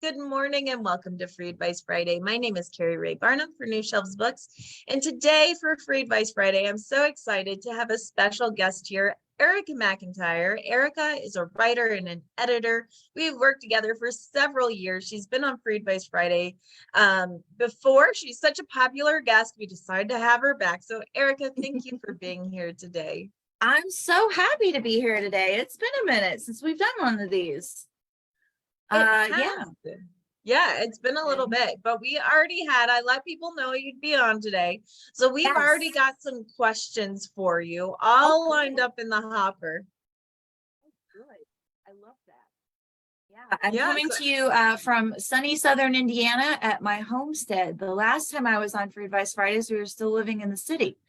Good morning and welcome to Free Advice Friday. My name is Keri Barnum for New Shelves Books. And today for Free Advice Friday, I'm so excited to have a special guest here, Ericka McIntyre. Ericka is a writer and an editor. We've worked together for several years. She's been on Free Advice Friday before. She's such a popular guest. We decided to have her back. So Ericka, thank you for being here today. I'm so happy to be here today. It's been a minute since we've done one of these. Yeah, it's been a little bit, but we already had, I let people know you'd be on today. So we've already got some questions for you, all lined up in the hopper. Good. I love that. Yeah, I'm coming to you from sunny Southern Indiana at my homestead. The last time I was on Free Advice Fridays, we were still living in the city.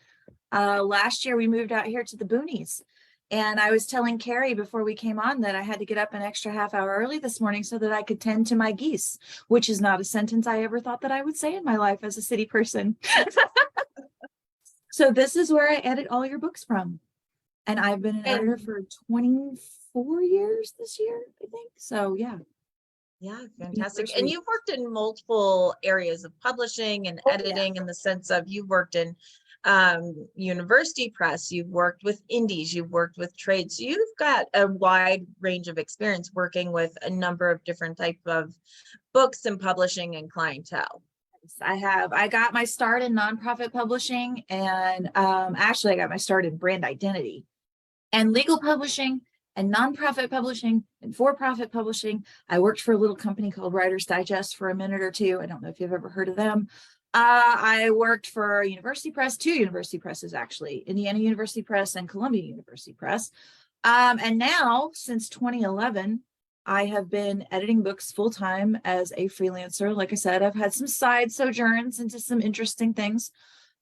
Last year we moved out here to the boonies. And I was telling Keri before we came on that I had to get up an extra half hour early this morning so that I could tend to my geese, which is not a sentence I ever thought that I would say in my life as a city person. So this is where I edit all your books from. And I've been an editor for 24 years this year, I think. So yeah. Yeah, fantastic. And you've worked in multiple areas of publishing and editing in the sense of you've worked in university press, you've worked with indies, you've worked with trades. So you've got a wide range of experience working with a number of different types of books and publishing and clientele. I have. I got my start in nonprofit publishing, and actually I got my start in brand identity and legal publishing and nonprofit publishing and for-profit publishing. I worked for a little company called Writer's Digest for a minute or two. I don't know if you've ever heard of them. I worked for University Press, two university presses actually, Indiana University Press and Columbia University Press. And now, since 2011, I have been editing books full-time as a freelancer. Like I said, I've had some side sojourns into some interesting things,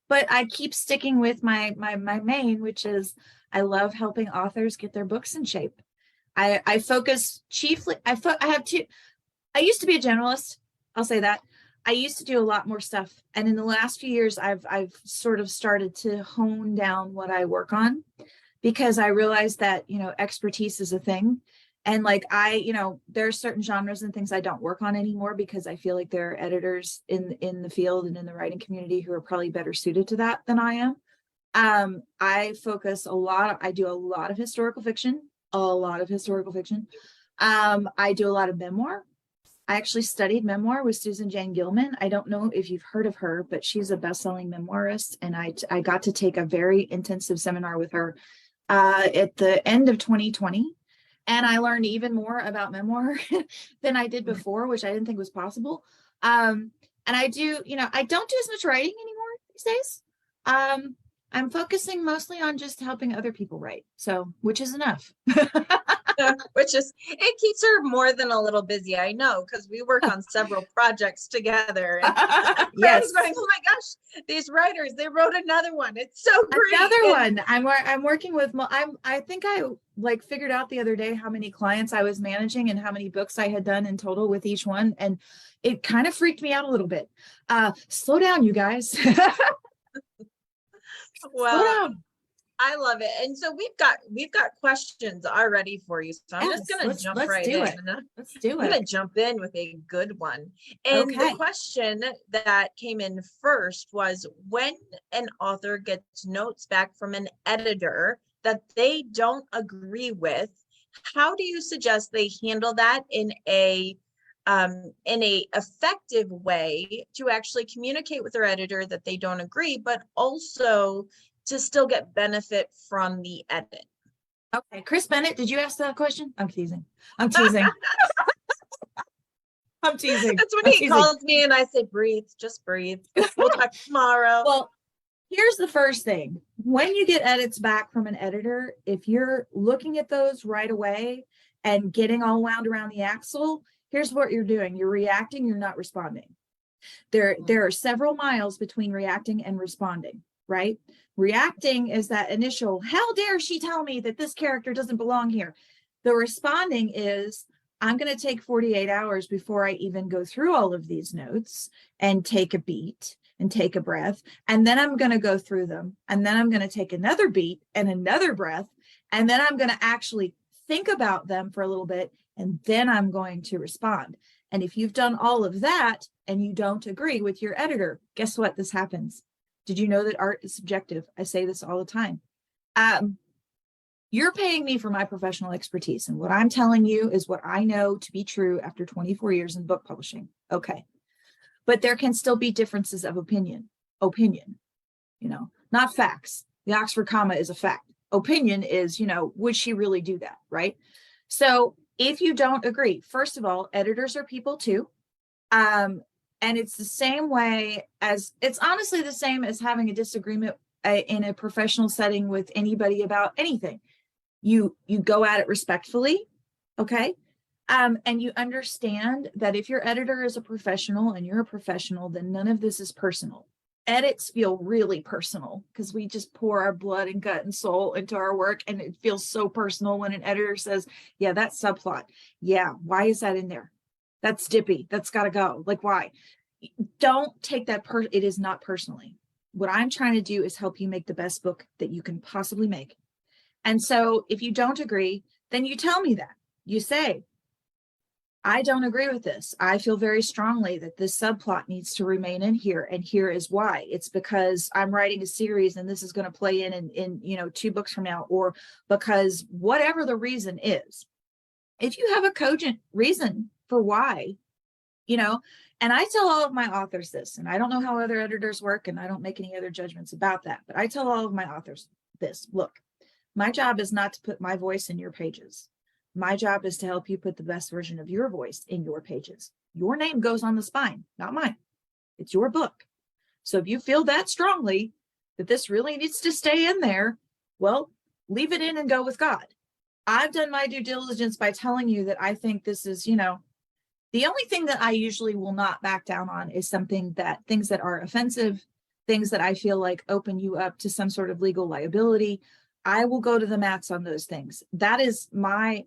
but I keep sticking with my main, which is I love helping authors get their books in shape. I focus chiefly, I used to be a generalist, I'll say that. I used to do a lot more stuff. And in the last few years, I've sort of started to hone down what I work on, because I realized that, expertise is a thing. And like there are certain genres and things I don't work on anymore because I feel like there are editors in the field and in the writing community who are probably better suited to that than I am. I focus I do a lot of historical fiction, I do a lot of memoir. I actually studied memoir with Susan Jane Gilman. I don't know if you've heard of her, but she's a best-selling memoirist. And I got to take a very intensive seminar with her at the end of 2020. And I learned even more about memoir than I did before, which I didn't think was possible. And I do, I don't do as much writing anymore these days. I'm focusing mostly on just helping other people write. So, which is enough. It keeps her more than a little busy. I know, because we work on several projects together. And yes, going, oh my gosh, these writers, they wrote another one. It's so great. Another one. I'm working with. I think I figured out the other day how many clients I was managing and how many books I had done in total with each one, and it kind of freaked me out a little bit. Slow down, you guys. Well, I love it. And so we've got questions already for you. So I'm just going to jump right in. Let's do it. I'm going to jump in with a good one. And the question that came in first was, when an author gets notes back from an editor that they don't agree with, how do you suggest they handle that in a effective way to actually communicate with their editor that they don't agree, but also to still get benefit from the edit? Okay, Chris Bennett, did you ask that question? I'm teasing. I'm teasing. That's when he calls me and I say, breathe, just breathe. We'll talk tomorrow. Well, here's the first thing. When you get edits back from an editor, if you're looking at those right away and getting all wound around the axle, here's what you're doing. You're reacting, you're not responding. There are several miles between reacting and responding, right? Reacting is that initial, how dare she tell me that this character doesn't belong here? The responding is, I'm going to take 48 hours before I even go through all of these notes and take a beat and take a breath. And then I'm going to go through them. And then I'm going to take another beat and another breath. And then I'm going to actually think about them for a little bit. And then I'm going to respond. And if you've done all of that and you don't agree with your editor, guess what? This happens. Did you know that art is subjective? I say this all the time. You're paying me for my professional expertise. And what I'm telling you is what I know to be true after 24 years in book publishing. Okay. But there can still be differences of opinion, not facts. The Oxford comma is a fact. Opinion is, would she really do that? Right. So if you don't agree, first of all, editors are people too. And it's the same way it's honestly the same as having a disagreement in a professional setting with anybody about anything. You go at it respectfully. Okay. And you understand that if your editor is a professional and you're a professional, then none of this is personal. Edits feel really personal because we just pour our blood and gut and soul into our work. And it feels so personal when an editor says, yeah, that subplot. Yeah. Why is that in there? That's dippy. That's got to go. Like, why? Don't take that it is not personally. What I'm trying to do is help you make the best book that you can possibly make. And so if you don't agree, then you tell me that. You say, I don't agree with this. I feel very strongly that this subplot needs to remain in here. And here is why. It's because I'm writing a series and this is going to play in 2 books from now, or because whatever the reason is. If you have a cogent reason for why, and I tell all of my authors this, and I don't know how other editors work, and I don't make any other judgments about that, but I tell all of my authors this: look, my job is not to put my voice in your pages. My job is to help you put the best version of your voice in your pages. Your name goes on the spine, not mine. It's your book. So if you feel that strongly that this really needs to stay in there, well, leave it in and go with God. I've done my due diligence by telling you that I think this is, the only thing that I usually will not back down on is things that are offensive, things that I feel like open you up to some sort of legal liability. I will go to the mats on those things. That is my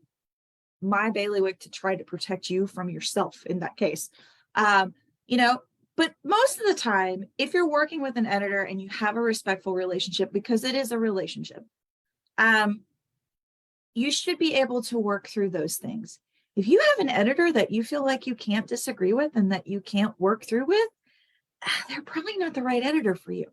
bailiwick to try to protect you from yourself in that case. But most of the time, if you're working with an editor and you have a respectful relationship, because it is a relationship, you should be able to work through those things. If you have an editor that you feel like you can't disagree with and that you can't work through with, they're probably not the right editor for you.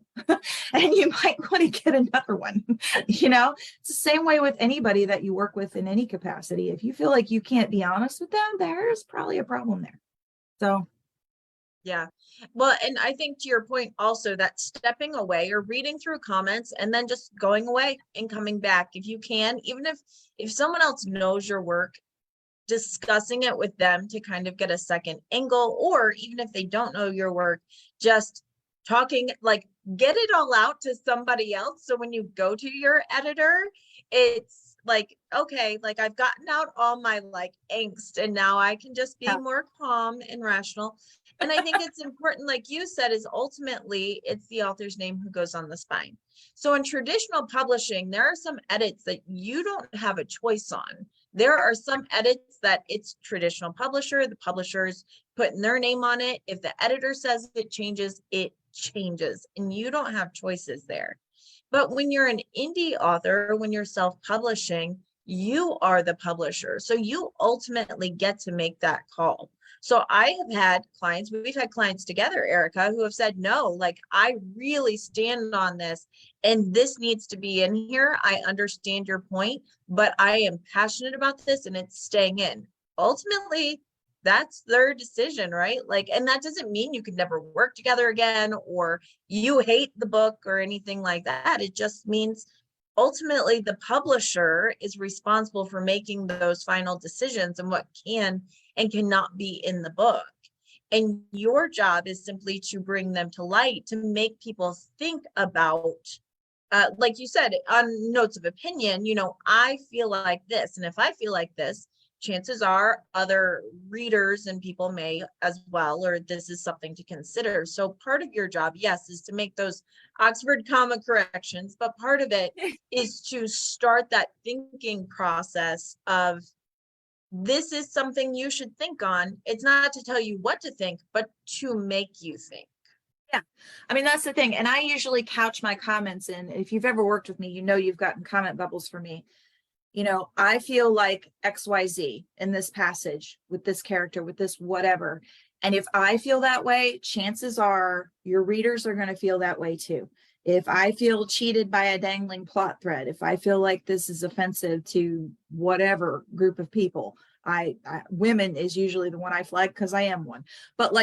And you might want to get another one. It's the same way with anybody that you work with in any capacity. If you feel like you can't be honest with them, there's probably a problem there. So yeah. Well, and I think to your point also, that stepping away or reading through comments and then just going away and coming back if you can, even if someone else knows your work, discussing it with them to kind of get a second angle, or even if they don't know your work, just talking, like, get it all out to somebody else. So when you go to your editor, it's like, okay, like I've gotten out all my angst and now I can just be more calm and rational. And I think it's important, like you said, is ultimately it's the author's name who goes on the spine. So in traditional publishing, there are some edits that you don't have a choice on. There are some edits that it's traditional publisher, the publisher's putting their name on it. If the editor says it changes, and you don't have choices there. But when you're an indie author, when you're self-publishing, you are the publisher. So you ultimately get to make that call. So I have had clients, we've had clients together, Ericka, who have said, no, like I really stand on this and this needs to be in here. I understand your point, but I am passionate about this and it's staying in. Ultimately, that's their decision, right? Like, and that doesn't mean you could never work together again or you hate the book or anything like that. It just means ultimately the publisher is responsible for making those final decisions and what can and cannot be in the book. And your job is simply to bring them to light, to make people think about, like you said, on notes of opinion, I feel like this. And if I feel like this, chances are other readers and people may as well, or this is something to consider. So part of your job, yes, is to make those Oxford comma corrections, but part of it is to start that thinking process of, this is something you should think on. It's not to tell you what to think, but to make you think. Yeah. I mean, that's the thing. And I usually couch my comments in, if you've ever worked with me, you've gotten comment bubbles from me. I feel like XYZ in this passage with this character, with this whatever. And if I feel that way, chances are your readers are going to feel that way too. If I feel cheated by a dangling plot thread, if I feel like this is offensive to whatever group of people, women is usually the one I flag because I am one. But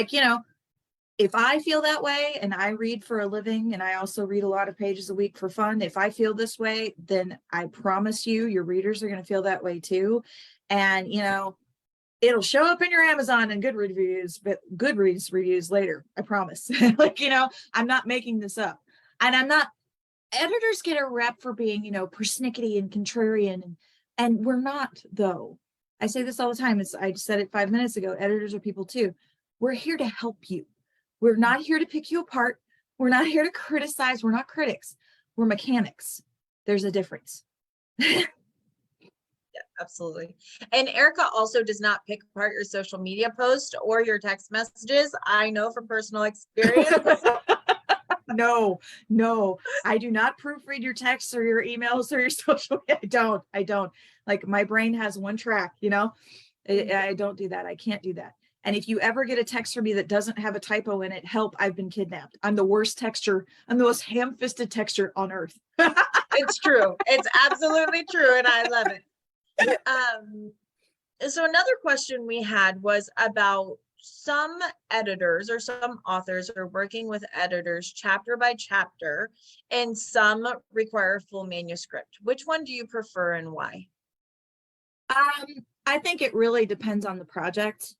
if I feel that way, and I read for a living, and I also read a lot of pages a week for fun, if I feel this way, then I promise you, your readers are going to feel that way too. And, it'll show up in your Amazon and Goodreads reviews later. I promise. I'm not making this up. And editors get a rep for being, persnickety and contrarian. And we're not, though. I say this all the time. I said it 5 minutes ago. Editors are people too. We're here to help you. We're not here to pick you apart. We're not here to criticize. We're not critics. We're mechanics. There's a difference. Yeah, absolutely. And Ericka also does not pick apart your social media post or your text messages. I know from personal experience. No, I do not proofread your texts or your emails or your social media. I don't. Like, my brain has one track, I don't do that. I can't do that. And if you ever get a text from me that doesn't have a typo in it, help, I've been kidnapped. I'm the worst texter. I'm the most ham-fisted texter on earth. It's true. It's absolutely true. And I love it. So another question we had was about some editors or some authors are working with editors chapter by chapter, and some require a full manuscript. Which one do you prefer and why? I think it really depends on the project.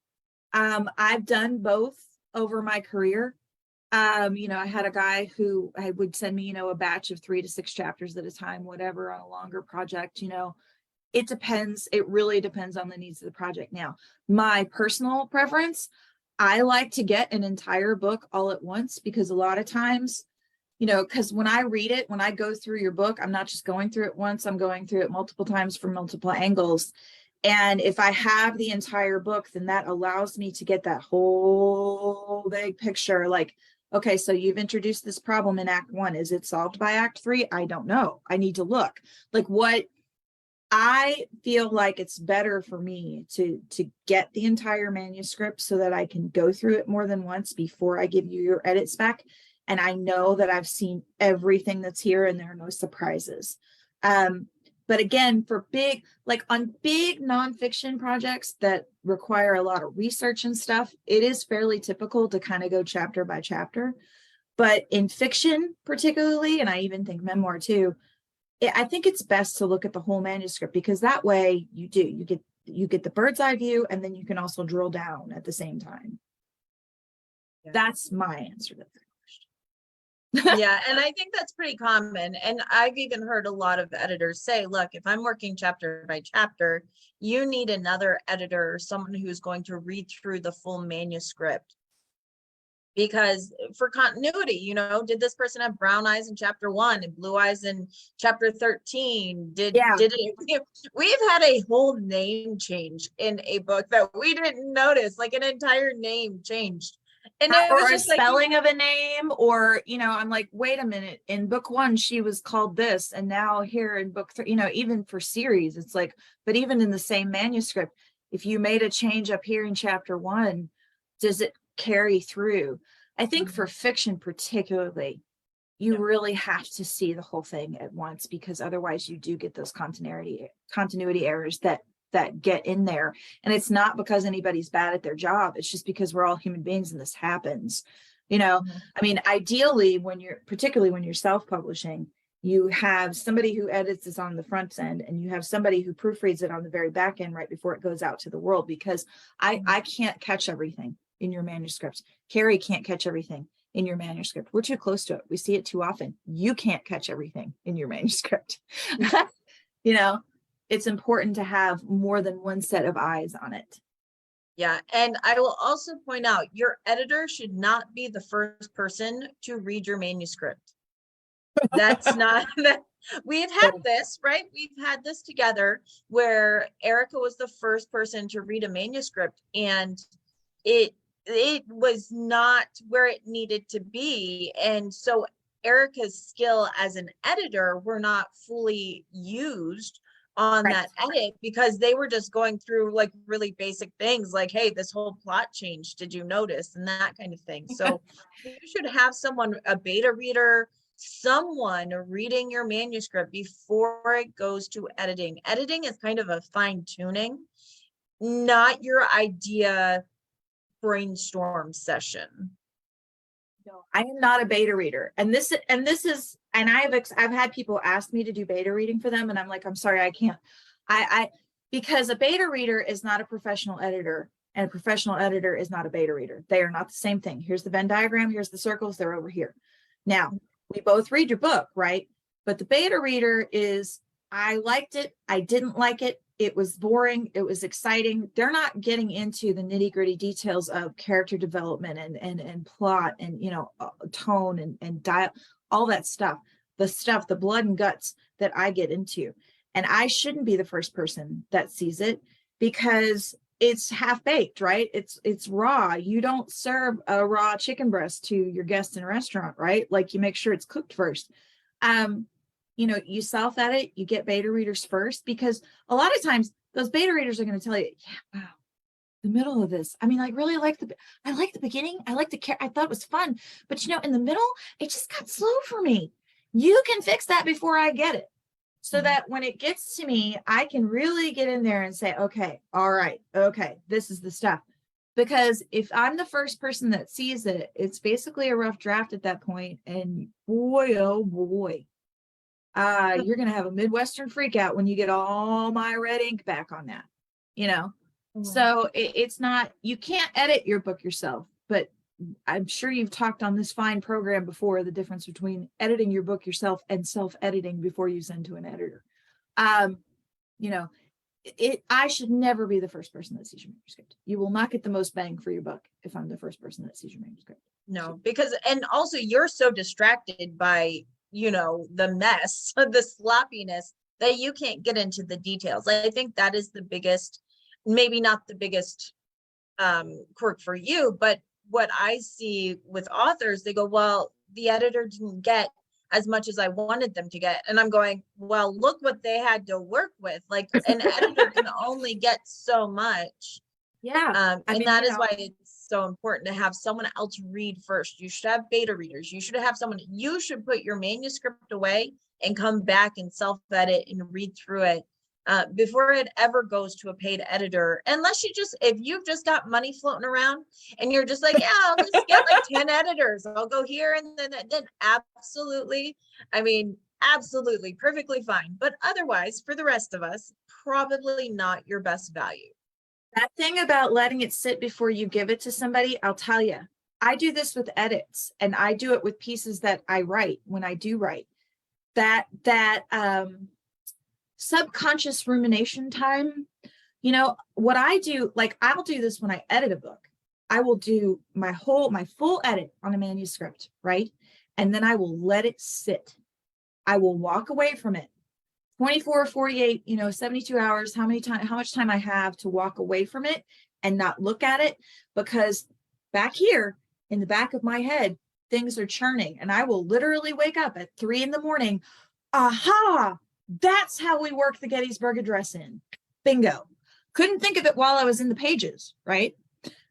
I've done both over my career. I had a guy who would send me, a batch of 3 to 6 chapters at a time, whatever, on a longer project. It depends. It really depends on the needs of the project. Now, my personal preference, I like to get an entire book all at once, because a lot of times, because when I read it, when I go through your book, I'm not just going through it once, I'm going through it multiple times from multiple angles. And if I have the entire book, then that allows me to get that whole big picture. Like, okay, so you've introduced this problem in Act 1. Is it solved by Act 3? I don't know. I need to look. Like, what I feel like it's better for me to get the entire manuscript so that I can go through it more than once before I give you your edits back. And I know that I've seen everything that's here and there are no surprises. But again, for big nonfiction projects that require a lot of research and stuff, it is fairly typical to kind of go chapter by chapter. But in fiction particularly, and I even think memoir too, I think it's best to look at the whole manuscript, because that way you get the bird's eye view, and then you can also drill down at the same time. Yeah. That's my answer to that. Yeah, and I think that's pretty common. And I've even heard a lot of editors say, look, if I'm working chapter by chapter, you need another editor, someone who's going to read through the full manuscript. Because for continuity, did this person have brown eyes in chapter 1 and blue eyes in chapter 13? Did it? We've had a whole name change in a book that we didn't notice, like an entire name changed. And it was just a spelling of a name, or I'm like, wait a minute, in book 1 she was called this, and now here in book 3, even for series, it's like, but even in the same manuscript, if you made a change up here in chapter 1, does it carry through? I think for fiction particularly, you really have to see the whole thing at once, because otherwise you do get those continuity errors that get in there. And it's not because anybody's bad at their job. It's just because we're all human beings and this happens. I mean, ideally, particularly when you're self-publishing, you have somebody who edits this on the front end, and you have somebody who proofreads it on the very back end right before it goes out to the world, because I can't catch everything in your manuscript. Keri can't catch everything in your manuscript. We're too close to it. We see it too often. You can't catch everything in your manuscript. It's important to have more than one set of eyes on it. Yeah, and I will also point out, your editor should not be the first person to read your manuscript. That's not that. We've had this, right? We've had this together where Ericka was the first person to read a manuscript, and it was not where it needed to be. And so Ericka's skill as an editor were not fully used on Right. that edit because they were just going through like really basic things like, hey, this whole plot changed. Did you notice? And that kind of thing. So you should have someone, a beta reader, someone reading your manuscript before it goes to editing. Editing is kind of a fine tuning, not your idea brainstorm session. No, I am not a beta reader. And I've had people ask me to do beta reading for them. And I'm like, I'm sorry, I can't. Because a beta reader is not a professional editor, and a professional editor is not a beta reader. They are not the same thing. Here's the Venn diagram. Here's the circles. They're over here. Now, we both read your book, right? But the beta reader is, I liked it. I didn't like it. It was boring. It was exciting. They're not getting into the nitty gritty details of character development and plot and, tone and dial, all that stuff, the blood and guts that I get into. And I shouldn't be the first person that sees it because it's half baked, right? It's raw. You don't serve a raw chicken breast to your guests in a restaurant, right? Like you make sure it's cooked first. You self-edit, you get beta readers first, because a lot of times those beta readers are going to tell you, yeah, wow, the middle of this. I mean, I really like the beginning. I thought it was fun, but in the middle, it just got slow for me. You can fix that before I get it. So that when it gets to me, I can really get in there and say, okay, all right, okay, this is the stuff. Because if I'm the first person that sees it, it's basically a rough draft at that point. And boy, oh boy, you're going to have a Midwestern freak out when you get all my red ink back on that, So it's not, you can't edit your book yourself, but I'm sure you've talked on this fine program before, the difference between editing your book yourself and self-editing before you send to an editor. I should never be the first person that sees your manuscript. You will not get the most bang for your buck if I'm the first person that sees your manuscript. No, because, and also you're so distracted by, the mess, the sloppiness, that you can't get into the details. I think that is the biggest, maybe not the biggest quirk for you, but what I see with authors, they go, well, the editor didn't get as much as I wanted them to get. And I'm going, well, look what they had to work with. Like an editor can only get so much. Yeah. And that is why it's so important to have someone else read first. You should have beta readers. You should put your manuscript away and come back and self-edit and read through it before it ever goes to a paid editor. Unless if you've just got money floating around and you're just like, yeah, I'll just get like 10 editors. I'll go here and then absolutely, absolutely perfectly fine. But otherwise, for the rest of us, probably not your best value. That thing about letting it sit before you give it to somebody, I'll tell you, I do this with edits, and I do it with pieces that I write when I do write. That subconscious rumination time, what I do, like I'll do this when I edit a book. I will do my full edit on a manuscript, right? And then I will let it sit. I will walk away from it. 24, 48, 72 hours, how much time I have to walk away from it and not look at it, because back here in the back of my head, things are churning, and I will literally wake up at 3 a.m. Aha, that's how we work the Gettysburg Address in. Bingo. Couldn't think of it while I was in the pages, right?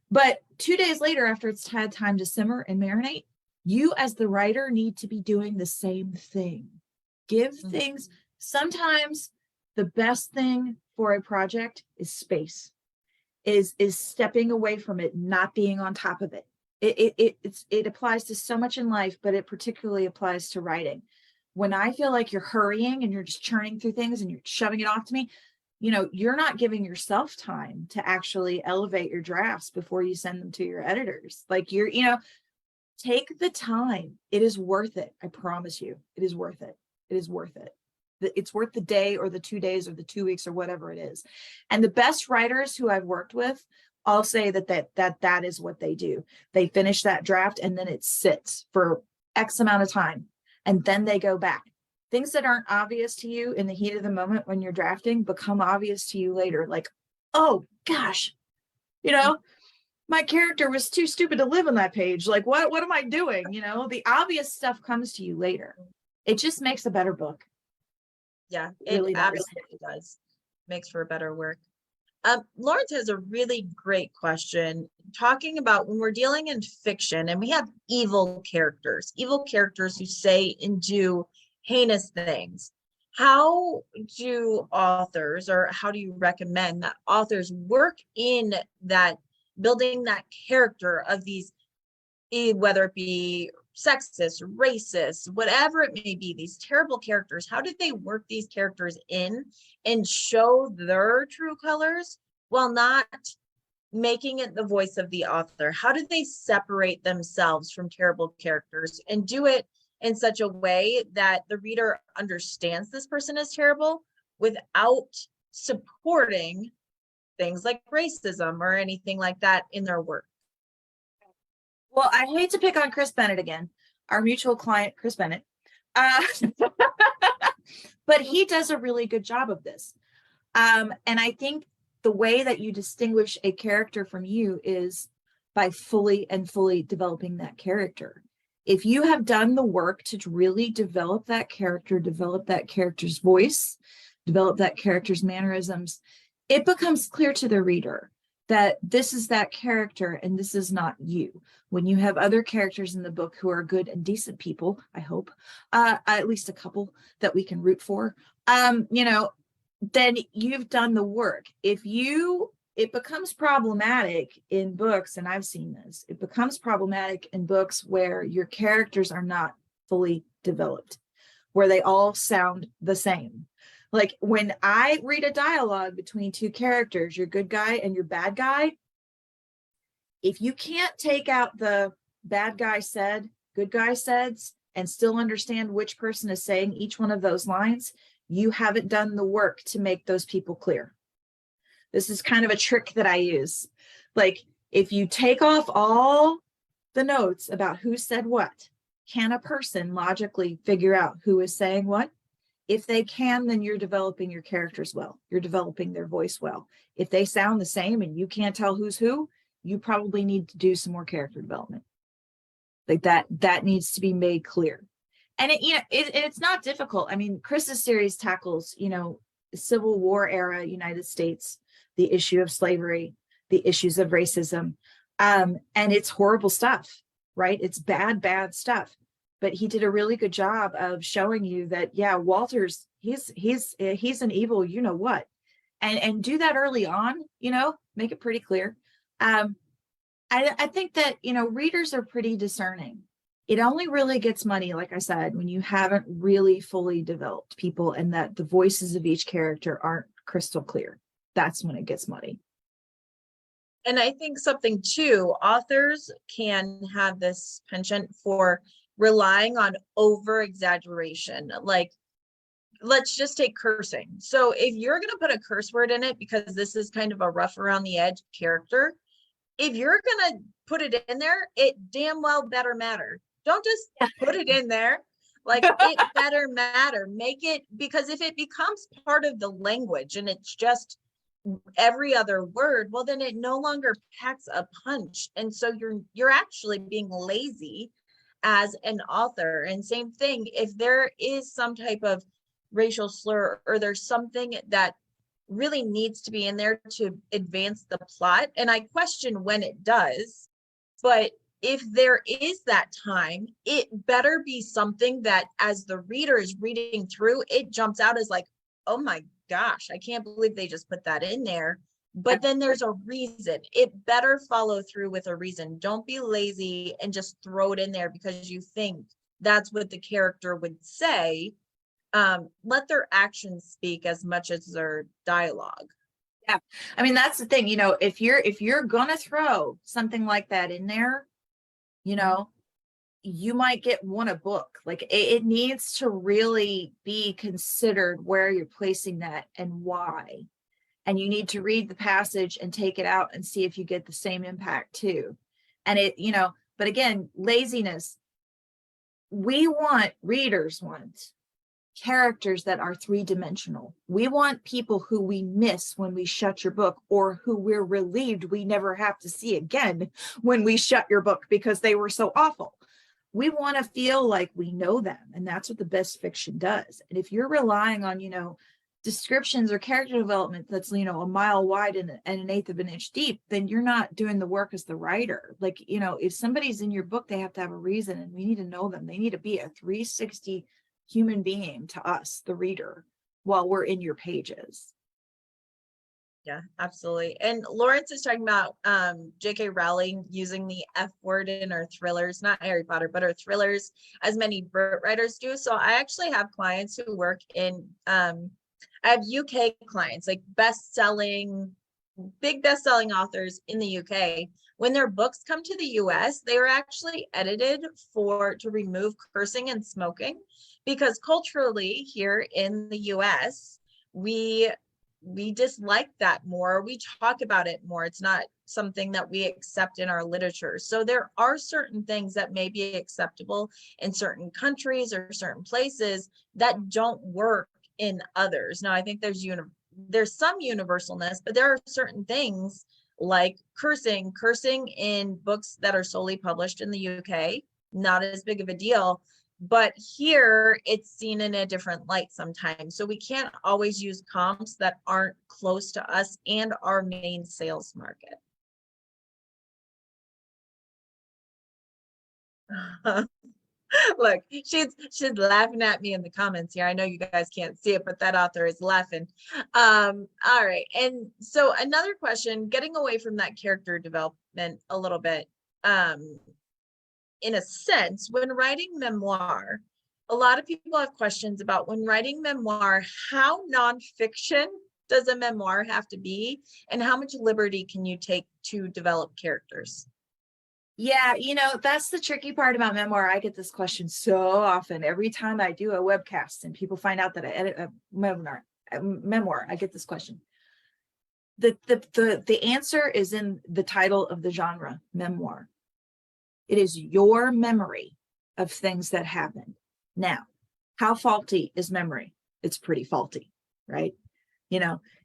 But 2 days later, after it's had time to simmer and marinate, you as the writer need to be doing the same thing. Give things. Sometimes the best thing for a project is space, is stepping away from it, not being on top of it. It applies to so much in life, but it particularly applies to writing. When I feel like you're hurrying and you're just churning through things and you're shoving it off to me, you're not giving yourself time to actually elevate your drafts before you send them to your editors. Like take the time. It is worth it. I promise you, it is worth it. It is worth it. It's worth the day or the 2 days or the 2 weeks or whatever it is. And the best writers who I've worked with, I'll say that is what they do. They finish that draft and then it sits for X amount of time. And then they go back. Things that aren't obvious to you in the heat of the moment when you're drafting become obvious to you later. Like, oh gosh, my character was too stupid to live on that page. Like, what am I doing? The obvious stuff comes to you later. It just makes a better book. Yeah, it Really does. absolutely does. Makes for better work. Lawrence has a really great question talking about when we're dealing in fiction and we have evil characters who say and do heinous things. How do authors, or how do you recommend that authors work in that, building that character of these, whether it be sexist, racist, whatever it may be, these terrible characters, how did they work these characters in and show their true colors while not making it the voice of the author? How did they separate themselves from terrible characters and do it in such a way that the reader understands this person is terrible without supporting things like racism or anything like that in their work? Well, I hate to pick on Chris Bennett again, our mutual client, Chris Bennett. Uh, but he does a really good job of this. And I think the way that you distinguish a character from you is by fully developing that character. If you have done the work to really develop that character, develop that character's voice, develop that character's mannerisms, it becomes clear to the reader that this is that character and this is not you. When you have other characters in the book who are good and decent people, I hope, at least a couple that we can root for, then you've done the work. It becomes problematic in books, and I've seen this, it becomes problematic in books where your characters are not fully developed, where they all sound the same. Like when I read a dialogue between two characters, your good guy and your bad guy, if you can't take out the bad guy said, good guy said, and still understand which person is saying each one of those lines, you haven't done the work to make those people clear. This is kind of a trick that I use. Like if you take off all the notes about who said what, can a person logically figure out who is saying what? If they can, then you're developing your characters well. You're developing their voice well. If they sound the same and you can't tell who's who, you probably need to do some more character development. Like that needs to be made clear. And it's not difficult. I mean, Chris's series tackles, Civil War era United States, the issue of slavery, the issues of racism. And it's horrible stuff, right? It's bad stuff. But he did a really good job of showing you that, yeah, Walter's, he's an evil, you know what, and do that early on, make it pretty clear. I think that, readers are pretty discerning. It only really gets muddy, like I said, when you haven't really fully developed people and that the voices of each character aren't crystal clear. That's when it gets muddy. And I think something too, authors can have this penchant for relying on over exaggeration. Like, let's just take cursing. So if you're going to put a curse word in it, because this is kind of a rough around the edge character, if you're going to put it in there, it damn well better matter. Don't just put it in there. Like it better matter. Make it, because if it becomes part of the language and it's just every other word, well, then it no longer packs a punch. And so you're actually being lazy as an author. And same thing, if there is some type of racial slur or there's something that really needs to be in there to advance the plot, and I question when it does, but if there is that time, it better be something that as the reader is reading through, it jumps out as like, oh my gosh, I can't believe they just put that in there. But then there's a reason. It better follow through with a reason. Don't be lazy and just throw it in there because you think that's what the character would say. Let their actions speak as much as their dialogue. Yeah, I mean, that's the thing, if you're gonna throw something like that in there, you might get one a book. Like it needs to really be considered where you're placing that and why. And you need to read the passage and take it out and see if you get the same impact too. And but again, laziness. Readers want characters that are three-dimensional. We want people who we miss when we shut your book, or who we're relieved we never have to see again when we shut your book because they were so awful. We want to feel like we know them, and that's what the best fiction does. And if you're relying on, descriptions or character development that's, a mile wide and an eighth of an inch deep, then you're not doing the work as the writer. Like, if somebody's in your book, they have to have a reason, and we need to know them. They need to be a 360 human being to us, the reader, while we're in your pages. Yeah, absolutely. And Lawrence is talking about J.K. Rowling using the F word in her thrillers, not Harry Potter, but her thrillers, as many Brit writers do. So I actually have clients who work in, I have UK clients, like big best-selling authors in the UK. When their books come to the US, they are actually edited to remove cursing and smoking, because culturally here in the US, we dislike that more. We talk about it more. It's not something that we accept in our literature. So there are certain things that may be acceptable in certain countries or certain places that don't work in others. Now, I think there's some universalness, but there are certain things like cursing in books that are solely published in the UK, not as big of a deal. But here it's seen in a different light sometimes. So we can't always use comps that aren't close to us and our main sales market. Look, she's laughing at me in the comments here. I know you guys can't see it, but that author is laughing. All right. And so another question, getting away from that character development a little bit, in a sense, when writing memoir, a lot of people have questions about, when writing memoir, how nonfiction does a memoir have to be, and how much liberty can you take to develop characters? Yeah, that's the tricky part about memoir. I get this question so often. Every time I do a webcast and people find out that I edit a memoir, I get this question. The answer is in the title of the genre, memoir. It is your memory of things that happened. Now, how faulty is memory? It's pretty faulty, right?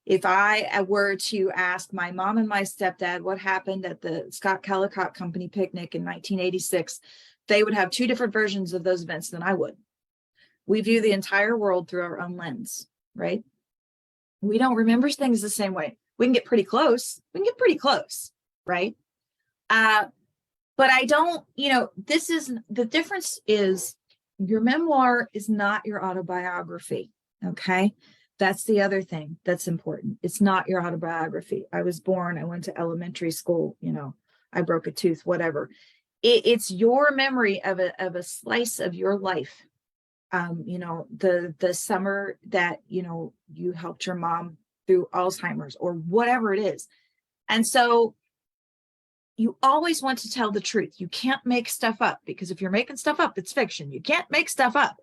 If I were to ask my mom and my stepdad what happened at the Scott Kellicott Company picnic in 1986, they would have two different versions of those events than I would. We view the entire world through our own lens, right? We don't remember things the same way. We can get pretty close. Right? But I don't, this is the difference. Is your memoir is not your autobiography. Okay. That's the other thing that's important. It's not your autobiography. I was born, I went to elementary school, I broke a tooth, whatever. It's your memory of a slice of your life. The summer that, you helped your mom through Alzheimer's or whatever it is. And so you always want to tell the truth. You can't make stuff up, because if you're making stuff up, it's fiction. You can't make stuff up.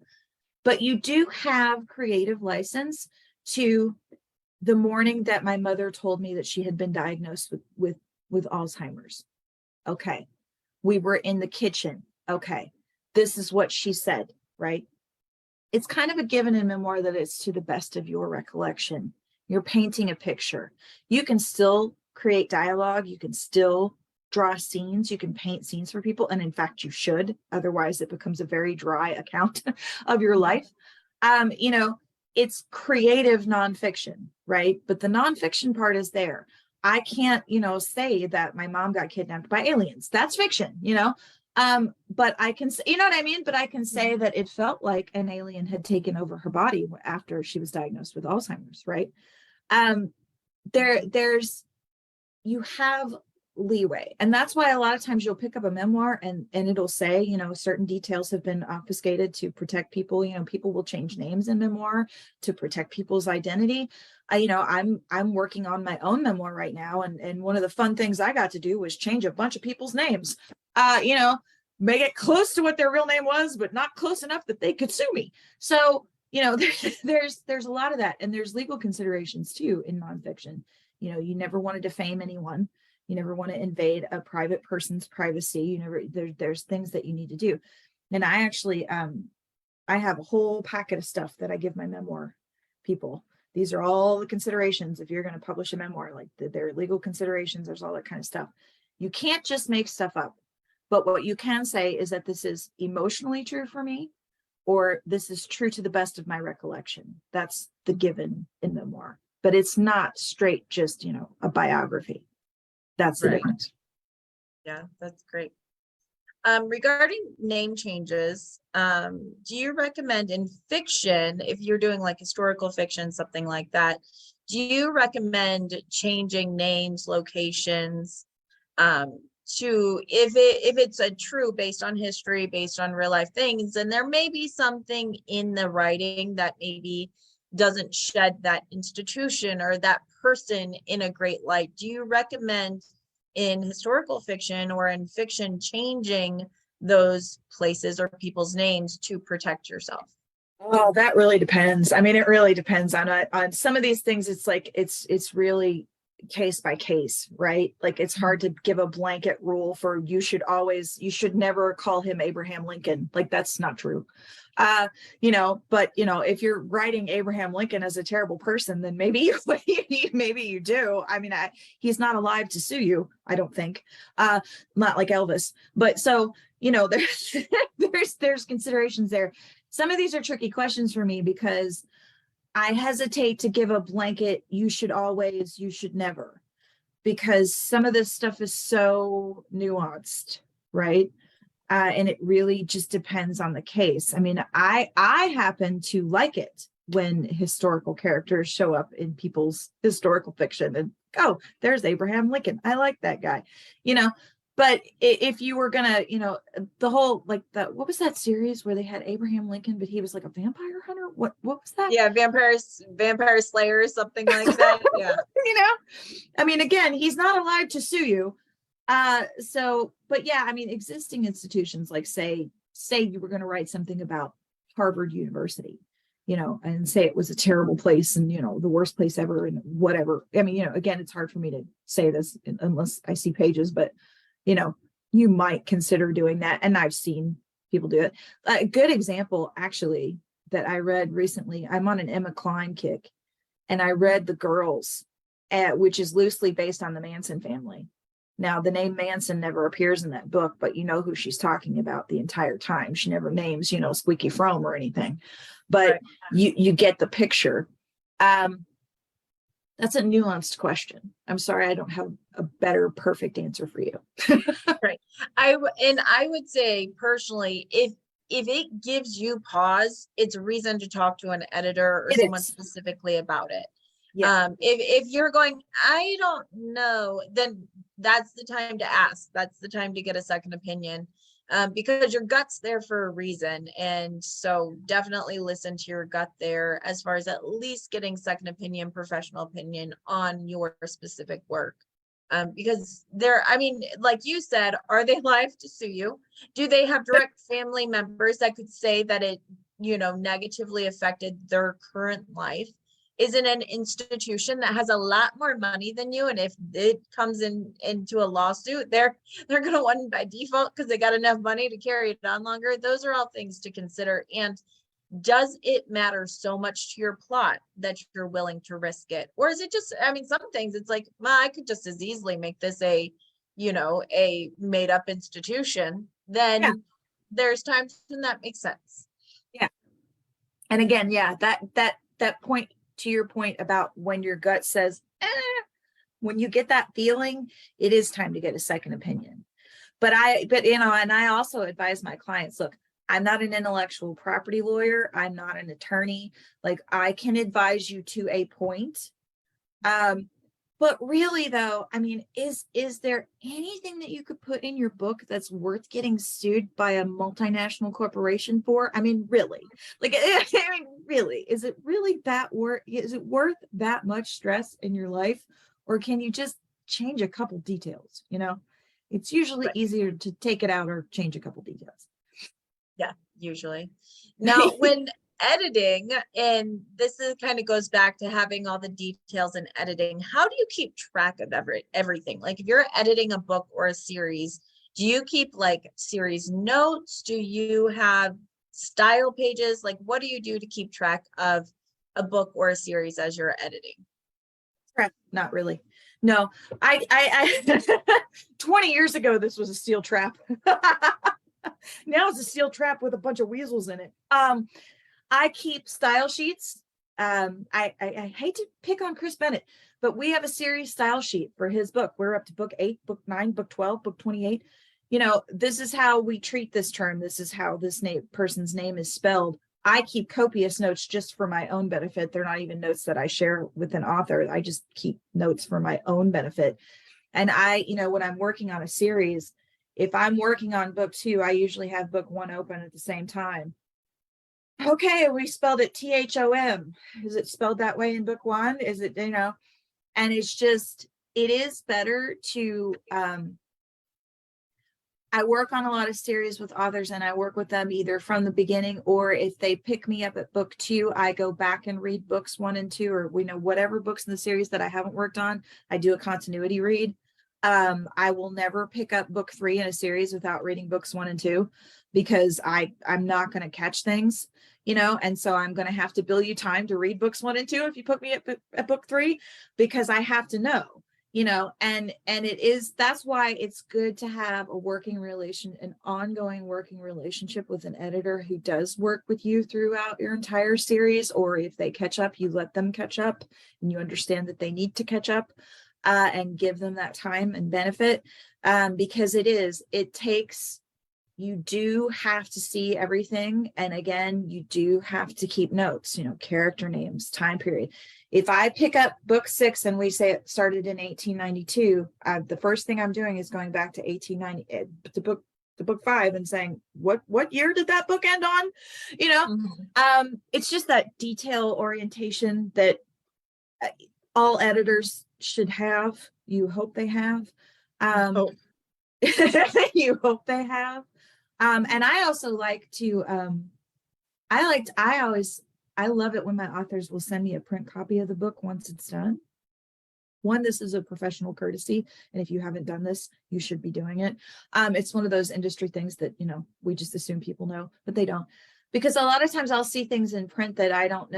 But you do have creative license to, the morning that my mother told me that she had been diagnosed with Alzheimer's. Okay. We were in the kitchen. Okay. This is what she said, right? It's kind of a given in memoir that it's to the best of your recollection. You're painting a picture. You can still create dialogue. You can still draw scenes. You can paint scenes for people. And in fact, you should. Otherwise, it becomes a very dry account of your life. It's creative nonfiction, right? But the nonfiction part is there. I can't, say that my mom got kidnapped by aliens. That's fiction, but I can, what I mean? But I can say that it felt like an alien had taken over her body after she was diagnosed with Alzheimer's, right? You have leeway. And that's why a lot of times you'll pick up a memoir and it'll say, certain details have been obfuscated to protect people. People will change names in memoir to protect people's identity. I'm working on my own memoir right now. And one of the fun things I got to do was change a bunch of people's names, make it close to what their real name was, but not close enough that they could sue me. So, there's a lot of that. And there's legal considerations too in nonfiction. You never want to defame anyone. You never want to invade a private person's privacy. There's things that you need to do. And I actually, I have a whole packet of stuff that I give my memoir people. These are all the considerations. If you're going to publish a memoir, like there are legal considerations, there's all that kind of stuff. You can't just make stuff up, But what you can say is that this is emotionally true for me, or this is true to the best of my recollection. That's the given in memoir, but it's not straight, just, a biography. That's the Right. difference. Yeah, that's great. Regarding name changes, do you recommend in fiction, if you're doing like historical fiction, something like that, do you recommend changing names, locations, to if it's a true based on history, based on real life things, and there may be something in the writing that maybe doesn't shed that institution or that person in a great light? Do you recommend in historical fiction or in fiction changing those places or people's names to protect yourself? Oh, that really depends. I mean, it really depends on some of these things. It's like, it's really case by case, right? Like, it's hard to give a blanket rule for you should never call him Abraham Lincoln. Like, that's not true. But if you're writing Abraham Lincoln as a terrible person, then maybe maybe you do. I mean, he's not alive to sue you, I don't think. Not like Elvis. But so, there's considerations there. Some of these are tricky questions for me because I hesitate to give a blanket, you should always, you should never, because some of this stuff is so nuanced, right? And it really just depends on the case. I mean, I happen to like it when historical characters show up in people's historical fiction and, oh, there's Abraham Lincoln. I like that guy, But if you were gonna, the whole, like, what was that series where they had Abraham Lincoln, but he was like a vampire hunter? What was that? Yeah, vampire slayer, something like that. Yeah. I mean, again, he's not allowed to sue you. But yeah, I mean, existing institutions, like say you were going to write something about Harvard University, and say it was a terrible place and, the worst place ever and whatever. I mean, again, it's hard for me to say this unless I see pages, but you might consider doing that. And I've seen people do it. A good example, actually, that I read recently, I'm on an Emma Cline kick, and I read The Girls, which is loosely based on the Manson family. Now, the name Manson never appears in that book, but you know who she's talking about the entire time. She never names, Squeaky Fromme or anything, but Right. you get the picture. That's a nuanced question. I'm sorry, I don't have a better perfect answer for you. Right. I would say personally, if it gives you pause, it's a reason to talk to an editor or someone specifically about it. Yeah. If you're going, I don't know, then that's the time to ask. That's the time to get a second opinion, because your gut's there for a reason. And so definitely listen to your gut there as far as at least getting second opinion, professional opinion on your specific work. Because I mean, like you said, are they live to sue you? Do they have direct family members that could say that it, negatively affected their current life? Is it an institution that has a lot more money than you? And if it comes into a lawsuit, they're going to win by default because they got enough money to carry it on longer. Those are all things to consider. And does it matter so much to your plot that you're willing to risk it? Or is it just, I mean, some things it's like, well, I could just as easily make this a made up institution. Then there's times when that makes sense. Yeah. And again, yeah, that point, to your point about when your gut says, when you get that feeling, it is time to get a second opinion. But and I also advise my clients, look, I'm not an intellectual property lawyer. I'm not an attorney. Like, I can advise you to a point. But really though, I mean, is there anything that you could put in your book that's worth getting sued by a multinational corporation for? I mean, really, like, really, is it really is it worth that much stress in your life? Or can you just change a couple details? It's usually easier to take it out or change a couple details. Yeah, usually. Now, when editing, and this is kind of goes back to having all the details in editing, how do you keep track of everything? Like, if you're editing a book or a series, do you keep like series notes? Do you have style pages? Like, what do you do to keep track of a book or a series as you're editing? Not really. No, I 20 years ago, this was a steel trap. Now it's a steel trap with a bunch of weasels in it. I keep style sheets. I hate to pick on Chris Bennett, but we have a series style sheet for his book. We're up to book 8, book 9, book 12, book 28. You know, this is how we treat this term. This is how this person's name is spelled. I keep copious notes just for my own benefit. They're not even notes that I share with an author. I just keep notes for my own benefit. And when I'm working on a series, if I'm working on book 2, I usually have book 1 open at the same time. Okay, we spelled it THOM. Is it spelled that way in book 1? Is it, and it's just, it is better to, I work on a lot of series with authors and I work with them either from the beginning, or if they pick me up at book 2, I go back and read books 1 and 2, or whatever books in the series that I haven't worked on, I do a continuity read. I will never pick up book 3 in a series without reading books 1 and 2, because I'm not going to catch things, and so I'm going to have to bill you time to read books 1 and 2 if you put me at book 3, because I have to know. And that's why it's good to have an ongoing working relationship with an editor who does work with you throughout your entire series, or if they catch up, you let them catch up and you understand that they need to catch up, and give them that time and benefit, because you do have to see everything. And again, you do have to keep notes, character names, time period. If I pick up book 6 and we say it started in 1892, the first thing I'm doing is going back to 1890 to book 5 and saying, what year did that book end on? It's just that detail orientation that all editors should have. You hope they have. You hope they have. And I also like to, I love it when my authors will send me a print copy of the book once it's done. This is a professional courtesy, and if you haven't done this, you should be doing it. It's one of those industry things that, we just assume people know, but they don't. Because a lot of times I'll see things in print that don't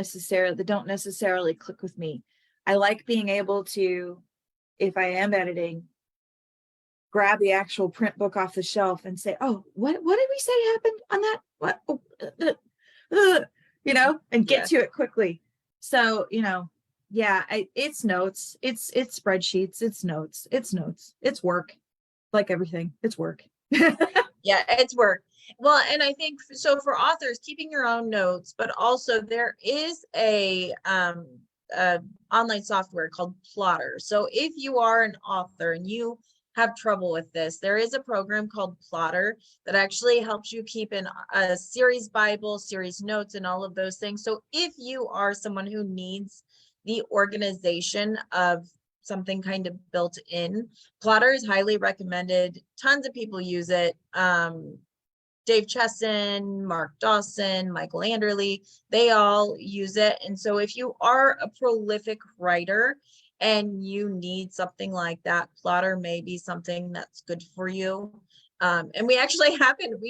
necessarily click with me. I like being able to, if I am editing, grab the actual print book off the shelf and say, oh, what did we say happened on that? What? And get to it quickly. So, it's notes, it's spreadsheets, it's notes, it's work. Like everything, it's work. Yeah, it's work. Well, and I think so for authors, keeping your own notes, but also there is a online software called Plotter. So if you are an author and you have trouble with this, there is a program called Plotter that actually helps you keep in a series Bible, series notes, and all of those things. So if you are someone who needs the organization of something kind of built in, Plotter is highly recommended. Tons of people use it. Dave Chesson, Mark Dawson, Michael Anderle, they all use it. And so if you are a prolific writer and you need something like that, Plotter may be something that's good for you. And we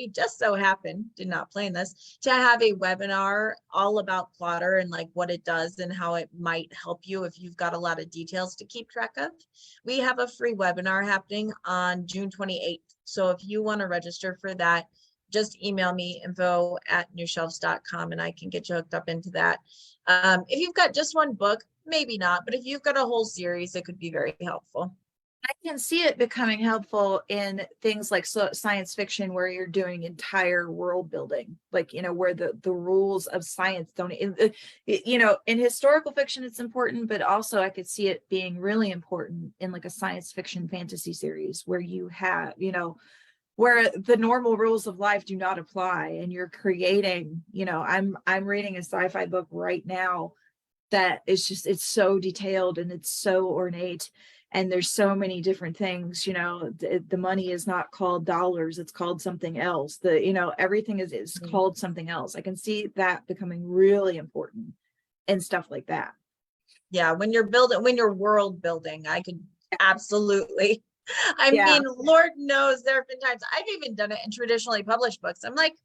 just so happened, did not plan this, to have a webinar all about Plotter and like what it does and how it might help you if you've got a lot of details to keep track of. We have a free webinar happening on June 28th. So if you want to register for that, just email me info@newshelves.com and I can get you hooked up into that. If you've got just one book, maybe not, but if you've got a whole series, it could be very helpful. I can see it becoming helpful in things like science fiction, where you're doing entire world building, like, where the rules of science don't, in historical fiction, it's important, but also I could see it being really important in like a science fiction fantasy series where you have, where the normal rules of life do not apply, and you're creating, I'm reading a sci-fi book right now that is just, it's so detailed and it's so ornate, and there's so many different things. The money is not called dollars, it's called something else. Everything is called something else. I can see that becoming really important and stuff like that. Yeah, when you're world building, I could absolutely. I mean, Lord knows there have been times I've even done it in traditionally published books. I'm like,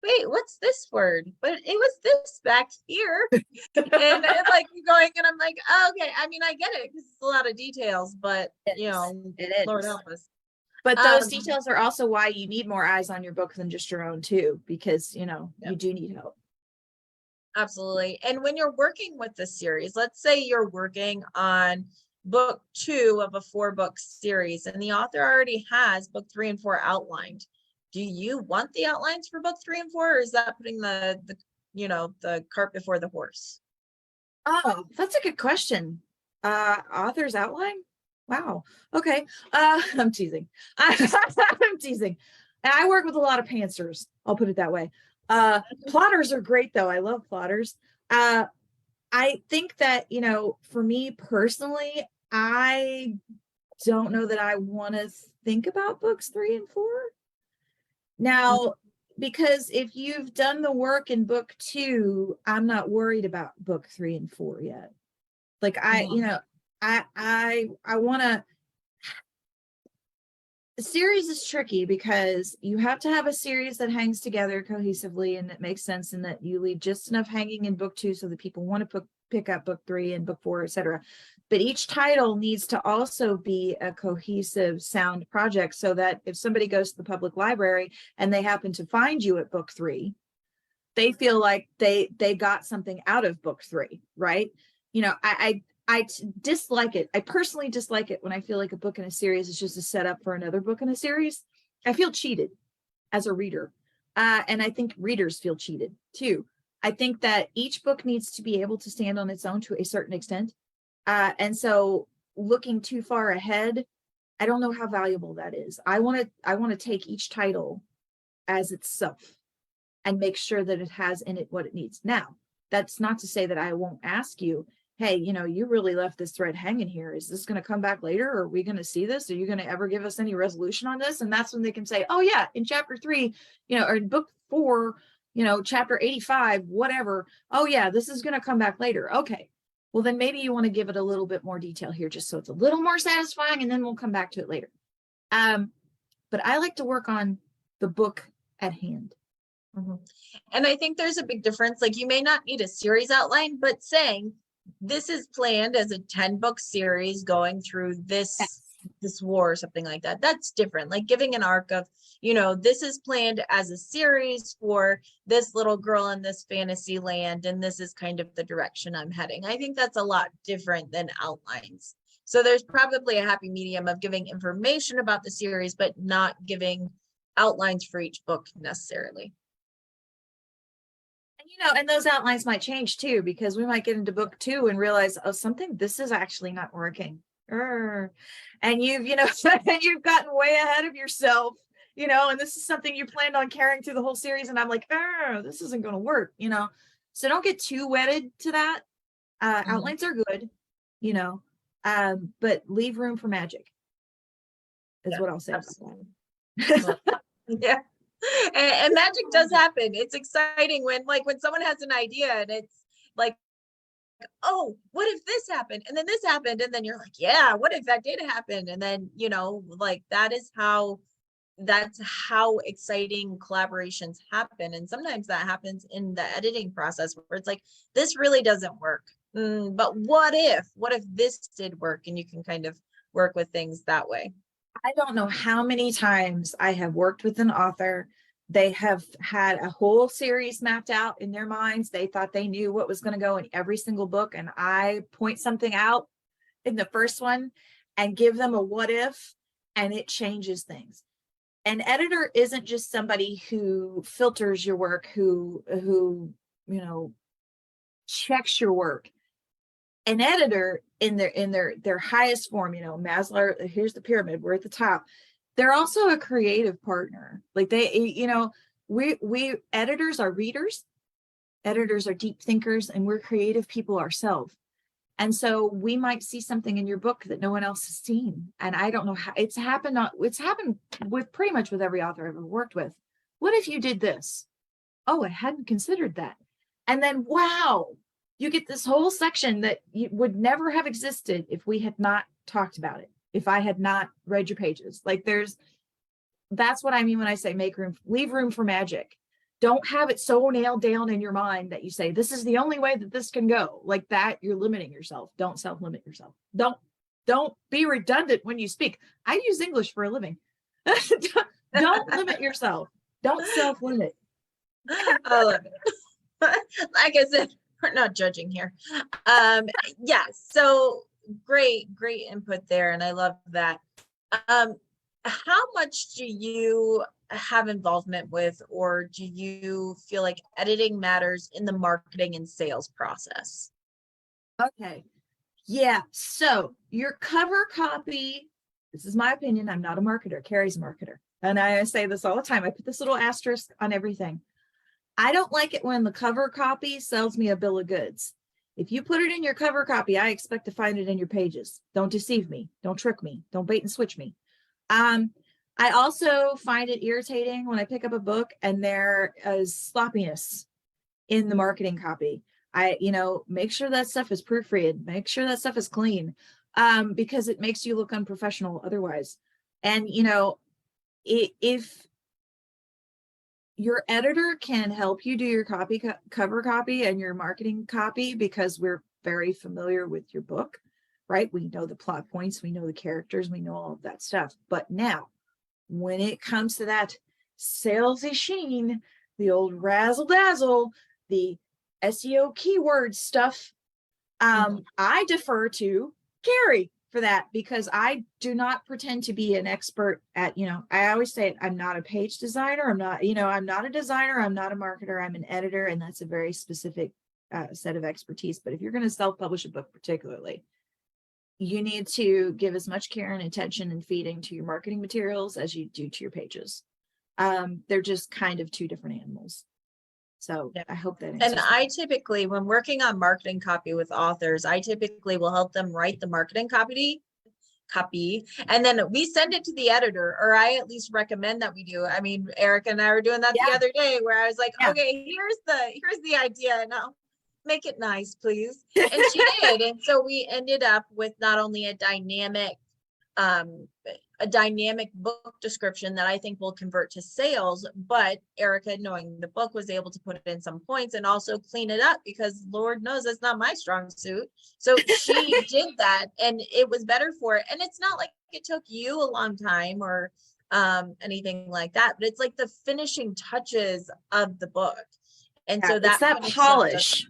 wait, what's this word? But it was this back here. And like going, and I'm like, oh, okay. I mean, I get it because it's a lot of details, but It Lord is. help us. But those details are also why you need more eyes on your book than just your own too, because you do need help. Absolutely. And when you're working with the series, let's say you're working on book 2 of a 4-book series, and the author already has book 3 and 4 outlined. Do you want the outlines for book 3 and 4, or is that putting the cart before the horse? Oh, that's a good question. Author's outline? Wow. Okay. I'm teasing. I'm teasing. And I work with a lot of pantsers. I'll put it that way. Plotters are great though. I love plotters. I think that, for me personally, I don't know that I want to think about books 3 and 4. Now, because if you've done the work in book 2, I'm not worried about book 3 and 4 yet. Like I want to. The series is tricky because you have to have a series that hangs together cohesively and that makes sense, and that you leave just enough hanging in book 2 so that people want to pick up book 3 and book 4, etc. But each title needs to also be a cohesive, sound project, so that if somebody goes to the public library and they happen to find you at book 3, they feel like they got something out of book 3, right? I dislike it. I personally dislike it when I feel like a book in a series is just a setup for another book in a series. I feel cheated as a reader. And I think readers feel cheated too. I think that each book needs to be able to stand on its own to a certain extent. And so looking too far ahead, I don't know how valuable that is. I want to take each title as itself and make sure that it has in it what it needs. Now, that's not to say that I won't ask you, hey, you really left this thread hanging here. Is this going to come back later? Or are we going to see this? Are you going to ever give us any resolution on this? And that's when they can say, oh yeah, in chapter 3, or in book 4, chapter 85, whatever. Oh yeah, this is going to come back later. Okay. Well, then maybe you want to give it a little bit more detail here, just so it's a little more satisfying, and then we'll come back to it later. But I like to work on the book at hand. Mm-hmm. And I think there's a big difference. Like, you may not need a series outline, but saying, this is planned as a 10-book series going through this war or something like that. That's different. Like giving an arc of, this is planned as a series for this little girl in this fantasy land, and this is kind of the direction I'm heading. I think that's a lot different than outlines. So there's probably a happy medium of giving information about the series, but not giving outlines for each book necessarily. And those outlines might change too, because we might get into book 2 and realize, oh, this is actually not working. And you've you've gotten way ahead of yourself, and this is something you planned on carrying through the whole series. And I'm like, this isn't going to work, so don't get too wedded to that. Outlines are good, but leave room for magic is what I'll say. Yeah. And magic does happen. It's exciting when someone has an idea and it's like, oh, what if this happened? And then this happened. And then you're like, yeah, what if that did happen? And then, that's how exciting collaborations happen. And sometimes that happens in the editing process where it's like, this really doesn't work. But what if this did work? And you can kind of work with things that way. I don't know how many times I have worked with an author. They have had a whole series mapped out in their minds. They thought they knew what was going to go in every single book. And I point something out in the first one and give them a what if, and it changes things. An editor isn't just somebody who filters your work, who checks your work. An editor in their highest form, Maslow, here's the pyramid, we're at the top. They're also a creative partner. Like we editors are readers, editors are deep thinkers, and we're creative people ourselves. And so we might see something in your book that no one else has seen. And I don't know how it's happened with pretty much with every author I've ever worked with. What if you did this? Oh, I hadn't considered that. And then, wow, you get this whole section that would never have existed if we had not talked about it, if I had not read your pages. Like that's what I mean when I say make room, leave room for magic. don't have it so nailed down in your mind that you say, this is the only way that this can go. Like that, you're limiting yourself. Don't self-limit yourself. Don't be redundant when you speak. I use English for a living. Don't limit yourself. Don't self-limit. I love it. Like I said, we're not judging here. Yeah, so great input there, and I love that. How much do you have involvement with, or do you feel like editing matters in the marketing and sales process? Okay. Yeah. So your cover copy, this is my opinion. I'm not a marketer. Keri's a marketer. And I say this all the time. I put this little asterisk on everything. I don't like it when the cover copy sells me a bill of goods. If you put it in your cover copy, I expect to find it in your pages. Don't deceive me. Don't trick me. Don't bait and switch me. I also find it irritating when I pick up a book and there is sloppiness in the marketing copy. Make sure that stuff is proofread, make sure that stuff is clean, because it makes you look unprofessional otherwise. And, if your editor can help you do your cover copy and your marketing copy, because we're very familiar with your book, right? We know the plot points, we know the characters, we know all of that stuff. But now, when it comes to that salesy sheen, the old razzle dazzle, the SEO keyword stuff, I defer to Keri for that, because I do not pretend to be an expert at, I always say I'm not a page designer. I'm not a designer. I'm not a marketer. I'm an editor. And that's a very specific set of expertise. But if you're going to self-publish a book particularly, you need to give as much care and attention and feeding to your marketing materials as you do to your pages. They're just kind of two different animals. So yeah. I hope that answers. And I typically, when working on marketing copy with authors, I typically will help them write the marketing copy, and then we send it to the editor, or I at least recommend that we do. I mean, Ericka and I were doing that the other day, where I was like, okay, here's the idea. Now make it nice, please. And she did. And so we ended up with not only a dynamic book description that I think will convert to sales, but Ericka, knowing the book, was able to put in some points and also clean it up, because Lord knows that's not my strong suit. So she did that, and it was better for it. And it's not like it took you a long time or anything like that, but it's like the finishing touches of the book. And so it's that polish.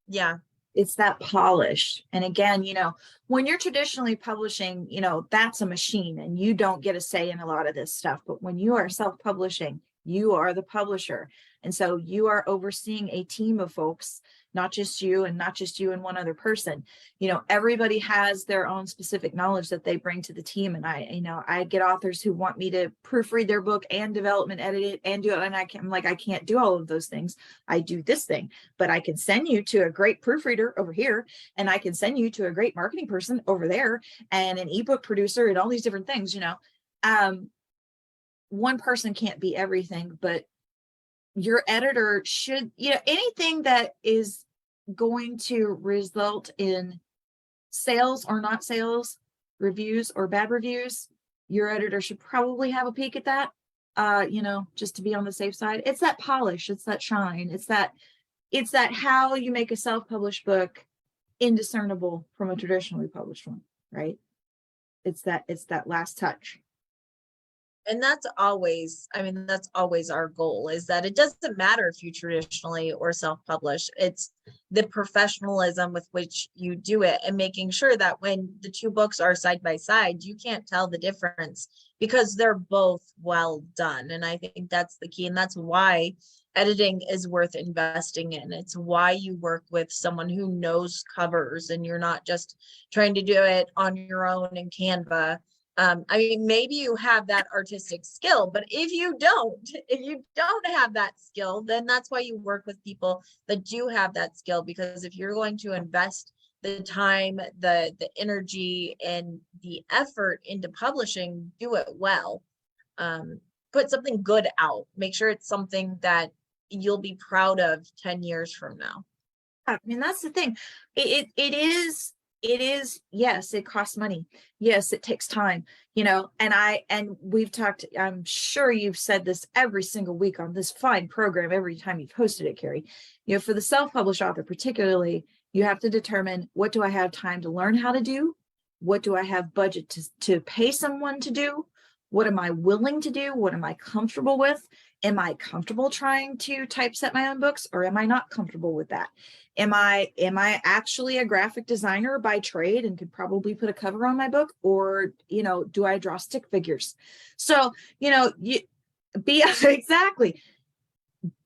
Yeah. It's that polish. And again, when you're traditionally publishing, that's a machine and you don't get a say in a lot of this stuff. But when you are self-publishing, you are the publisher. And so you are overseeing a team of folks, not just you and one other person. Everybody has their own specific knowledge that they bring to the team. And I get authors who want me to proofread their book and development, edit it and do it. And I can't do all of those things. I do this thing, but I can send you to a great proofreader over here. And I can send you to a great marketing person over there, and an ebook producer, and all these different things. One person can't be everything, but your editor should, anything that is going to result in sales or not sales, reviews or bad reviews, your editor should probably have a peek at that, just to be on the safe side. It's that polish, it's that shine, it's that how you make a self-published book indiscernible from a traditionally published one, right? It's that last touch. And that's always our goal, is that it doesn't matter if you traditionally or self-publish. It's the professionalism with which you do it, and making sure that when the two books are side by side, you can't tell the difference, because they're both well done. And I think that's the key. And that's why editing is worth investing in. It's why you work with someone who knows covers, and you're not just trying to do it on your own in Canva. Maybe you have that artistic skill, but if you don't have that skill, then that's why you work with people that do have that skill. Because if you're going to invest the time, the energy, and the effort into publishing, do it well. Put something good out. Make sure it's something that you'll be proud of 10 years from now. That's the thing. It is it is, yes, it costs money. Yes, it takes time, and we've talked, I'm sure you've said this every single week on this fine program, every time you've hosted it, Keri, for the self-published author, particularly, you have to determine, what do I have time to learn how to do? What do I have budget to pay someone to do? What am I willing to do? What am I comfortable with? Am I comfortable trying to typeset my own books, or am I not comfortable with that? Am I actually a graphic designer by trade and could probably put a cover on my book, or do I draw stick figures? So you be exactly,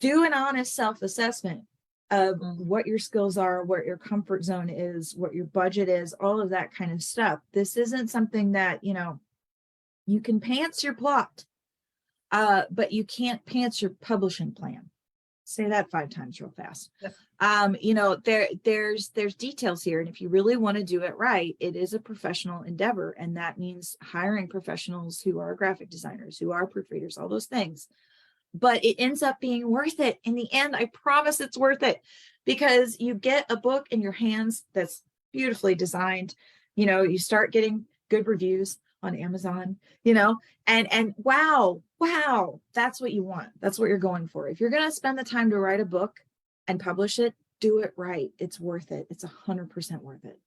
do an honest self-assessment of what your skills are, what your comfort zone is, what your budget is, all of that kind of stuff. This isn't something that you can pants your plot, but you can't pants your publishing plan. Say that 5 times real fast. There's details here, and if you really want to do it right, it is a professional endeavor, and that means hiring professionals who are graphic designers, who are proofreaders, all those things. But it ends up being worth it in the end. I promise it's worth it, because you get a book in your hands that's beautifully designed. You start getting good reviews on Amazon, and wow, that's what you want. That's what you're going for. If you're going to spend the time to write a book and publish it, do it right. It's worth it. It's 100% worth it.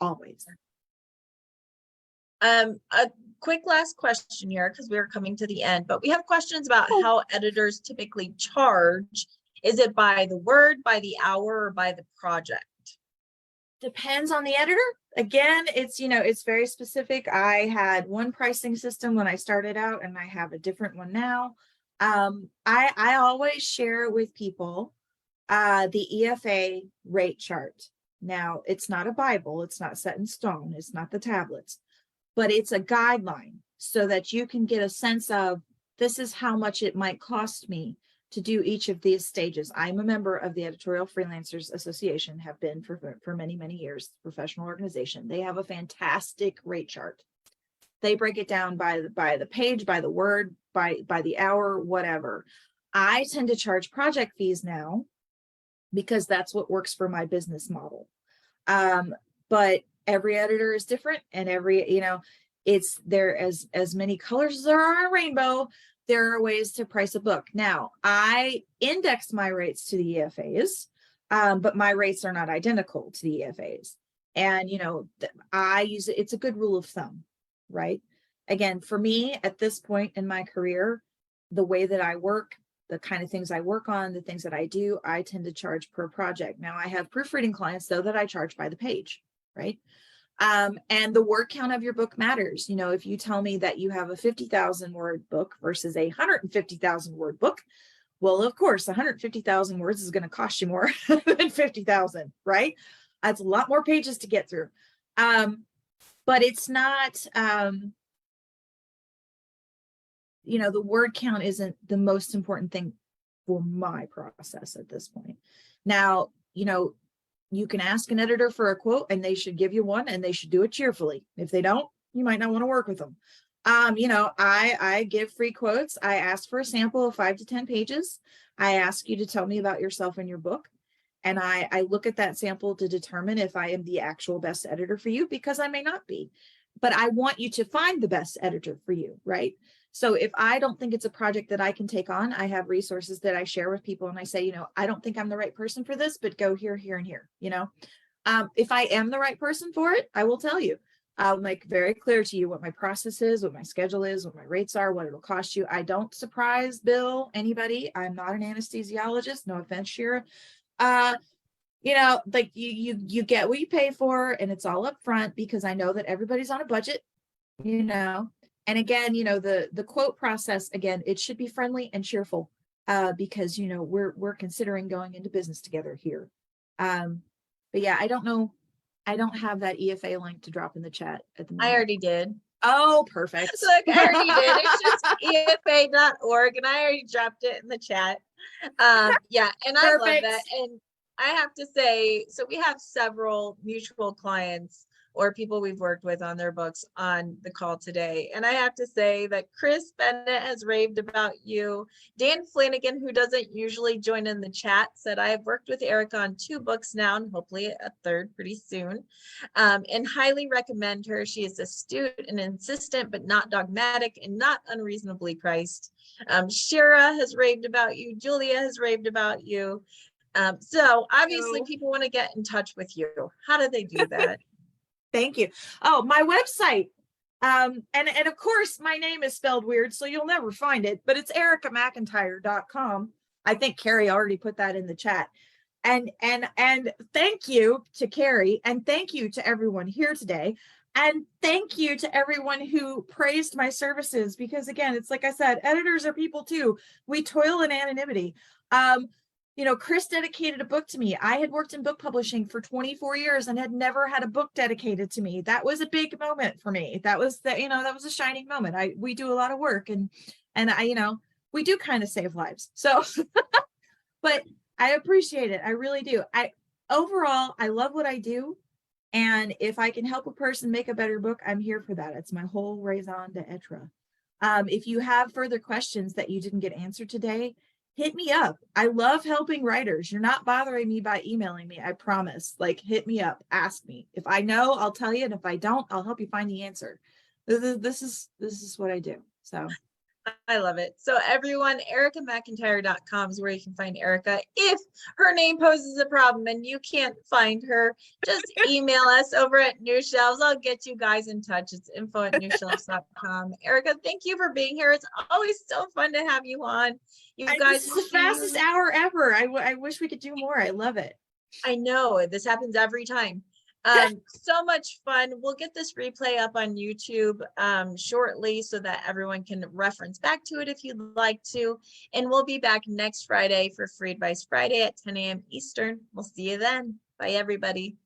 Always. A quick last question here, because we're coming to the end, but we have questions about how editors typically charge. Is it by the word, by the hour, or by the project? Depends on the editor. Again, it's very specific. I had one pricing system when I started out, and I have a different one now. I always share with people the EFA rate chart. Now, it's not a Bible. It's not set in stone. It's not the tablets, but it's a guideline so that you can get a sense of, this is how much it might cost me to do each of these stages. I'm a member of the Editorial Freelancers Association, have been for many, many years, professional organization. They have a fantastic rate chart. They break it down by the page, by the word, by the hour, whatever. I tend to charge project fees now, because that's what works for my business model. But every editor is different, and every, it's there as many colors as there are a rainbow. There are ways to price a book. Now, I index my rates to the EFAs, but my rates are not identical to the EFAs. And, I use it. It's a good rule of thumb, right? Again, for me at this point in my career, the way that I work, the kind of things I work on, the things that I do, I tend to charge per project. Now, I have proofreading clients, though, that I charge by the page, right? And the word count of your book matters. If you tell me that you have a 50,000 word book versus a 150,000 word book, well, of course, 150,000 words is going to cost you more than 50,000, right? That's a lot more pages to get through. But it's not, the word count isn't the most important thing for my process at this point. Now, you can ask an editor for a quote, and they should give you one, and they should do it cheerfully. If they don't, you might not want to work with them. I give free quotes. I ask for a sample of 5 to 10 pages. I ask you to tell me about yourself and your book. And I look at that sample to determine if I am the actual best editor for you, because I may not be. But I want you to find the best editor for you, right? So if I don't think it's a project that I can take on, I have resources that I share with people, and I say, I don't think I'm the right person for this, but go here, here, and here. If I am the right person for it, I will tell you. I'll make very clear to you what my process is, what my schedule is, what my rates are, what it'll cost you. I don't surprise bill anybody. I'm not an anesthesiologist. No offense, Shira. Like you get what you pay for, and it's all up front, because I know that everybody's on a budget, And again, the quote process, again, it should be friendly and cheerful, because, we're considering going into business together here. But yeah, I don't know. I don't have that EFA link to drop in the chat at the moment. I already did. Oh, perfect. Look, I already did. It's just efa.org, and I already dropped it in the chat. Yeah, and perfect. I love that. And I have to say, so we have several mutual clients or people we've worked with on their books on the call today. And I have to say that Chris Bennett has raved about you. Dan Flanagan, who doesn't usually join in the chat, said, I have worked with Ericka on 2 books now and hopefully a 3rd pretty soon, and highly recommend her. She is astute and insistent, but not dogmatic and not unreasonably priced. Shira has raved about you. Julia has raved about you. So obviously people want to get in touch with you. How do they do that? Thank you. Oh, my website. And of course my name is spelled weird, so you'll never find it, but it's erickamcintyre.com. I think Keri already put that in the chat. And thank you to Keri, and thank you to everyone here today. And thank you to everyone who praised my services, because again, it's like I said, editors are people too. We toil in anonymity. You know, Chris dedicated a book to me. I had worked in book publishing for 24 years and had never had a book dedicated to me. That was a big moment for me. That was that was a shining moment. We do a lot of work, and we do kind of save lives. So, but I appreciate it. I really do. Overall, I love what I do. And if I can help a person make a better book, I'm here for that. It's my whole raison d'etre. If you have further questions that you didn't get answered today, hit me up. I love helping writers. You're not bothering me by emailing me. I promise. Like, hit me up, ask me. If I know, I'll tell you. And if I don't, I'll help you find the answer. This is what I do. So I love it. So everyone, ErickaMcIntyre.com is where you can find Ericka. If her name poses a problem and you can't find her, just email us over at New Shelves. I'll get you guys in touch. It's info@newshelves.com. Ericka, thank you for being here. It's always so fun to have you on. You guys, this is the fastest hour ever. I wish we could do more. I love it. I know this happens every time. So much fun. We'll get this replay up on YouTube shortly so that everyone can reference back to it if you'd like to. And we'll be back next Friday for Free Advice Friday at 10 a.m. Eastern. We'll see you then. Bye, everybody.